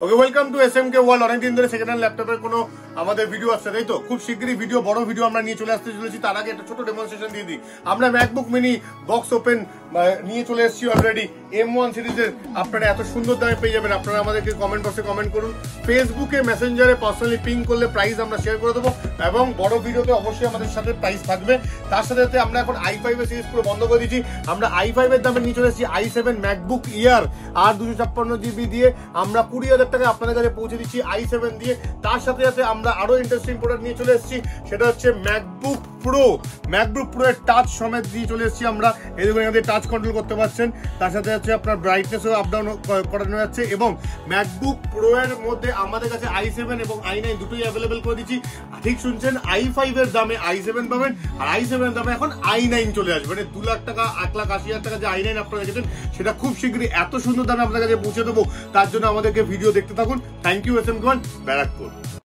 Okay, welcome to এসএমকে world. অনেকদিন ধরে second hand ল্যাপটপের কোনো আমাদের ভিডিও আসছে, তাই তো? খুব শীঘ্রই বড় ভিডিও আমরা নিয়ে চলে আসতে চলেছি। তার আগে একটা ছোট ডেমনস্ট্রেশন দিয়ে দিই। আমরা ম্যাকবুক মিনি বক্স ওপেন নিয়ে চলে এসেছি অলরেডি। M1 সিরিজের আপনারা এত সুন্দর দামে পেয়ে যাবেন। আপনারা আমাদেরকে কমেন্ট বক্সে কমেন্ট করুন, ফেসবুকে মেসেঞ্জারে পার্সোনালি পিং করলে প্রাইস আমরা শেয়ার করে দেবো, এবং বড় ভিডিওতে অবশ্যই আমাদের সাথে প্রাইস থাকবে। তার সাথে সাথে আমরা এখন i5 এর সিরিজ পুরো বন্ধ করে দিচ্ছি। আমরা i5 এর দামে নিয়ে চলে এসেছি i7 ম্যাকবুক ইয়ার আর 256 GB দিয়ে আমরা 20,000 টাকা আপনাদের কাছে পৌঁছে দিচ্ছি i7 দিয়ে। তার সাথে সাথে আমরা আরো ইন্টারেস্টিং প্রোডাক্ট নিয়ে চলে এসেছি, সেটা হচ্ছে ম্যাকবুক প্রো এর টাচ সমেত দিয়ে চলে এসেছি আমরা। এই দেখুন, এখানে টাচ কন্ট্রোল করতে পারছেন। তার সাথে হচ্ছে আপনার ব্রাইটনেসও আপ ডাউন করানো যাচ্ছে, এবং ম্যাকবুক প্রো এর মধ্যে আমাদের কাছে i7 এবং i9 দুটোই অ্যাভেলেবেল করে দিচ্ছি। ঠিক শুনছেন, i5 এর দামে i7 পাবেন, আর i7 এর দামে এখন i9 চলে আসবে। মানে 2 লাখ টাকা 1,80,000 টাকা যে i9 আপনারা দেখেছেন, সেটা খুব শীঘ্রই এত সুন্দর দামে আপনাদের কাছে পৌঁছে দেবো। তার জন্য আমাদেরকে ভিডিও দেখতে থাকুন। Thank you SMK world, Barrackpore.